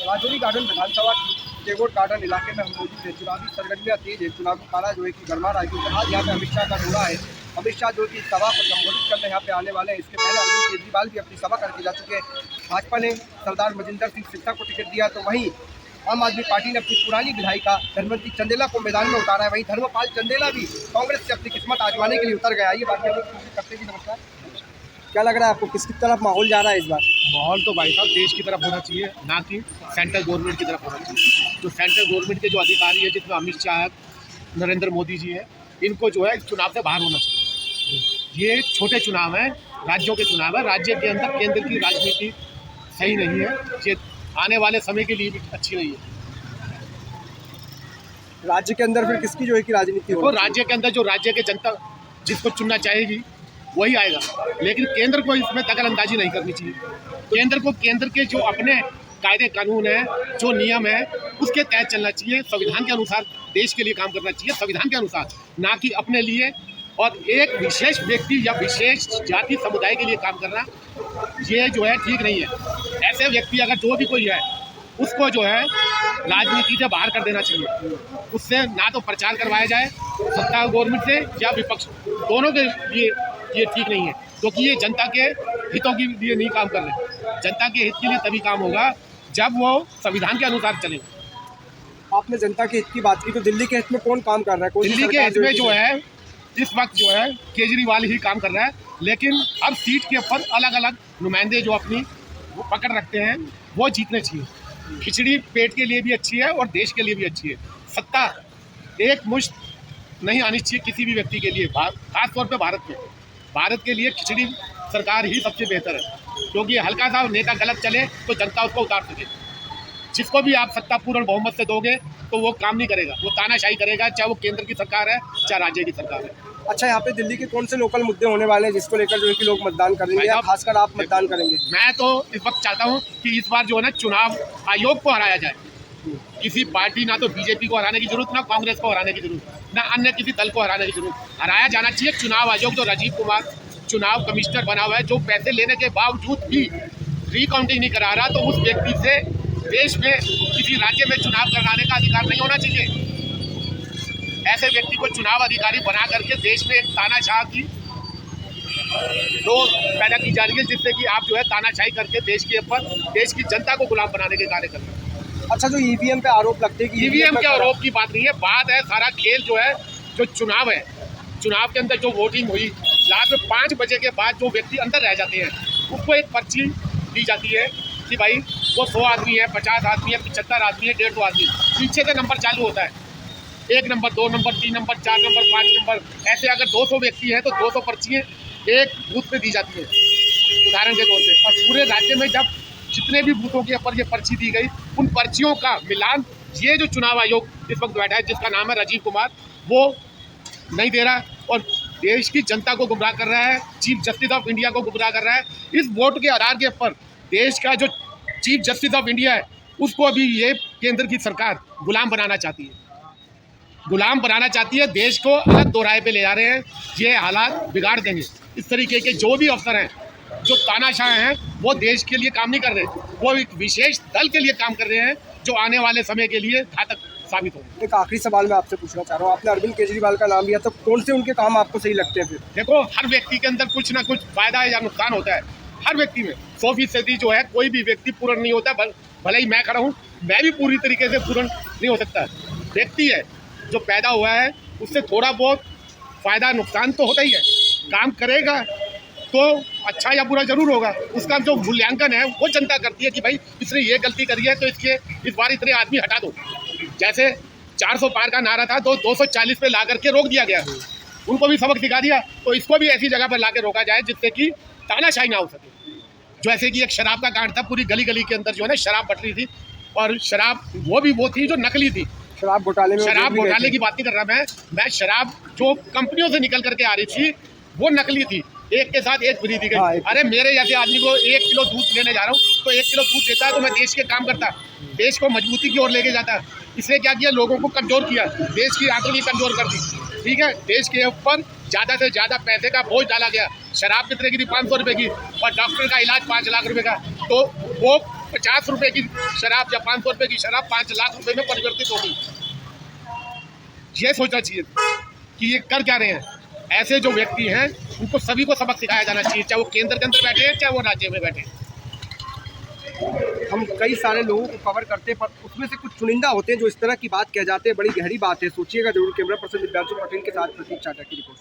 Rajouri garden विधानसभा Tagore garden इलाके में हम मौजूद हैं। चुनावी सरगर्मियाँ तेज है, चुनाव पारा जो है कि गरमा रहा है, क्योंकि आज यहाँ पे अमित शाह का दौरा है। अमित शाह जो कि सभा को संबोधित करने यहाँ पे आने वाले हैं। इसके पहले अरविंद केजरीवाल भी अपनी सभा करके जा चुके हैं। भाजपा ने सरदार मजिंदर सिंह सिरसा को टिकट दिया, तो वहीं आम आदमी पार्टी ने अपनी पुरानी विधायिका धर्मवती चंदेला को मैदान में उतारा है। वहीं धर्मपाल चंदेला भी कांग्रेस से अपनी किस्मत आजमाने के लिए उतर गया। ये बात करते भी नमस्कार, क्या लग रहा है आपको, किसकी तरफ माहौल जा रहा है इस बार? माहौल तो भाई साहब देश की तरफ होना चाहिए, ना कि सेंट्रल गवर्नमेंट की तरफ होना चाहिए। जो सेंट्रल गवर्नमेंट के जो अधिकारी है, जिसमें अमित शाह है, नरेंद्र मोदी जी है, इनको जो है इस चुनाव से बाहर होना चाहिए। ये छोटे चुनाव हैं, राज्यों के चुनाव है। राज्य के अंदर केंद्र की राजनीति सही नहीं है, ये आने वाले समय के लिए भी अच्छी नहीं है। राज्य के अंदर फिर किसकी जो है कि राजनीति हो? तो राज्य के अंदर जो राज्य के जनता जिसको चुनना चाहेगी वही आएगा, लेकिन केंद्र को इसमें दखलंदाजी नहीं करनी चाहिए। केंद्र को केंद्र के जो अपने कायदे कानून है, जो नियम है, उसके तहत चलना चाहिए। संविधान के अनुसार देश के लिए काम करना चाहिए, संविधान के अनुसार, ना कि अपने लिए और एक विशेष व्यक्ति या विशेष जाति समुदाय के लिए काम करना, ये जो है ठीक नहीं है। ऐसे व्यक्ति अगर जो भी कोई है, उसको जो है राजनीति से बाहर कर देना चाहिए। उससे ना तो प्रचार करवाया जाए सत्ता गवर्नमेंट से या विपक्ष, दोनों के लिए ये ठीक नहीं है, क्योंकि ये जनता के हितों के लिए नहीं काम कर रहे। जनता के हित के लिए तभी काम होगा जब वो संविधान के अनुसार चले। आपने जनता के हित की बात की, तो दिल्ली के हित में कौन काम कर रहा है? दिल्ली के हित में जो है इस वक्त जो है केजरीवाल ही काम कर रहा है, लेकिन अब सीट के ऊपर अलग अलग नुमाइंदे जो अपनी वो पकड़ रखते हैं, वो जीतने चाहिए। खिचड़ी पेट के लिए भी अच्छी है और देश के लिए भी अच्छी है। सत्ता एक मुश्त नहीं आनी चाहिए किसी भी व्यक्ति के लिए, खासतौर पे भारत के लिए खिचड़ी सरकार ही सबसे बेहतर है, क्योंकि हल्का सा नेता गलत चले तो जनता उसको उतार सके। जिसको भी आप सत्ता पूर्ण बहुमत से दोगे तो वो काम नहीं करेगा, वो तानाशाही करेगा, चाहे वो केंद्र की सरकार है चाहे राज्य की सरकार है। अच्छा, यहाँ पे दिल्ली के कौन से लोकल मुद्दे होने वाले हैं जिसको लेकर जो है कि लोग मतदान करेंगे, या खासकर आप मतदान करेंगे? मैं तो इस वक्त चाहता हूँ कि इस बार जो है ना चुनाव आयोग को हराया जाए। किसी पार्टी, ना तो बीजेपी को हराने की जरूरत, ना कांग्रेस को हराने की जरूरत, ना अन्य किसी दल को हराने की जरूरत। हराया जाना चाहिए चुनाव आयोग, जो राजीव कुमार चुनाव कमिश्नर बना हुआ है, जो पैसे लेने के बावजूद भी रिकाउंटिंग नहीं करा रहा, तो उस व्यक्ति से देश में किसी राज्य में चुनाव कराने का अधिकार नहीं होना चाहिए। ऐसे व्यक्ति को चुनाव अधिकारी बना करके देश में एक तानाशाह की रोज पैदा की जा रही है, जिससे कि आप जो है तानाशाही करके देश के ऊपर देश की जनता को गुलाम बनाने के कार्य कर रहे हैं। अच्छा, जो ईवीएम पे आरोप लगते हैं कि ईवीएम के आरोप की बात नहीं है, बात है सारा खेल जो है, जो चुनाव है, चुनाव के अंदर जो वोटिंग हुई, रात में 5 बजे के बाद जो व्यक्ति अंदर रह जाते हैं, उसको एक पर्ची दी जाती है कि भाई वो 100 आदमी है, 50 आदमी है, 75 आदमी है, 150 आदमी, पीछे से नंबर चालू होता है, 1 number, 2 number, 3 number, 4 number, 5 number, ऐसे अगर 200 व्यक्ति हैं तो 200 पर्चियाँ एक बूथ पे दी जाती है, उदाहरण के तौर पे। और पूरे राज्य में जब जितने भी बूथों के ऊपर ये पर्ची दी गई, उन पर्चियों का मिलान ये जो चुनाव आयोग इस वक्त बैठा है, जिसका नाम है राजीव कुमार, वो नहीं दे रहा और देश की जनता को गुमराह कर रहा है, चीफ जस्टिस ऑफ इंडिया को गुमराह कर रहा है। इस वोट के आधार के ऊपर देश का जो चीफ जस्टिस ऑफ इंडिया है, उसको अभी ये केंद्र की सरकार गुलाम बनाना चाहती है, गुलाम बनाना चाहती है, देश को अलग दोराहे पे ले जा रहे हैं। ये हालात बिगाड़ देंगे। इस तरीके के जो भी अफसर हैं, जो तानाशाह हैं, वो देश के लिए काम नहीं कर रहे, वो एक विशेष दल के लिए काम कर रहे हैं, जो आने वाले समय के लिए घातक साबित हो। एक आखिरी सवाल मैं आपसे पूछना चाह रहा हूँ, आपने अरविंद केजरीवाल का नाम लिया, तो कौन से उनके काम आपको सही लगते हैं? फिर देखो, हर व्यक्ति के अंदर कुछ ना कुछ फायदा या नुकसान होता है, हर व्यक्ति में 100% जो है, कोई भी व्यक्ति पूर्ण नहीं होता। भले ही मैं खड़ा हूँ, मैं भी पूरी तरीके से पूर्ण नहीं हो सकता। व्यक्ति है जो पैदा हुआ है, उससे थोड़ा बहुत फायदा नुकसान तो होता ही है। काम करेगा तो अच्छा या बुरा जरूर होगा, उसका जो मूल्यांकन है वो जनता करती है कि भाई इसने ये गलती करी है तो इसके इस बार इतने आदमी हटा दो। जैसे 400 पार का नारा था तो 240 पे ला करके रोक दिया गया, उनको भी सबक सिखा दिया, तो इसको भी ऐसी जगह पर ला के रोका जाए जिससे कि तानाशाही ना हो सके। जैसे कि एक शराब का कांड था, पूरी गली गली के अंदर जो है ना शराब बट रही थी, और शराब वो थी जो नकली थी। शराब घोटाले की बात नहीं कर रहा मैं शराब जो कंपनियों से निकल करके आ रही थी वो नकली थी, एक के साथ एक फ्री दी गई। अरे मेरे जैसे आदमी को 1 किलो दूध लेने जा रहा हूँ, तो 1 किलो दूध देता है तो मैं देश के काम करता, देश को मजबूती की ओर लेके जाता। इसने क्या किया, लोगों को कमजोर किया, देश की आंखें कमजोर कर दी। ठीक है, देश के ऊपर ज़्यादा से ज़्यादा पैसे का बोझ डाला गया। शराब कितने की थी? 500 रुपये की, और डॉक्टर का इलाज 5 लाख रुपये का। तो वो 50 रुपए की शराब या 500 रुपए की शराब 5 लाख रुपए में परिवर्तित होगी। ये सोचना चाहिए कि ये कर क्या रहे हैं। ऐसे जो व्यक्ति हैं उनको सभी को सबक सिखाया जाना चाहिए, चाहे वो केंद्र के अंदर बैठे हैं चाहे वो राज्य में बैठे हैं। हम कई सारे लोगों को कवर करते हैं, पर उसमें से कुछ चुनिंदा होते हैं जो इस तरह की बात कह जाते हैं। बड़ी गहरी बात है, सोचिएगा जरूर। कैमरा पर्सन दिव्यांशु पटेल के साथ प्रतीक चाचा की रिपोर्ट।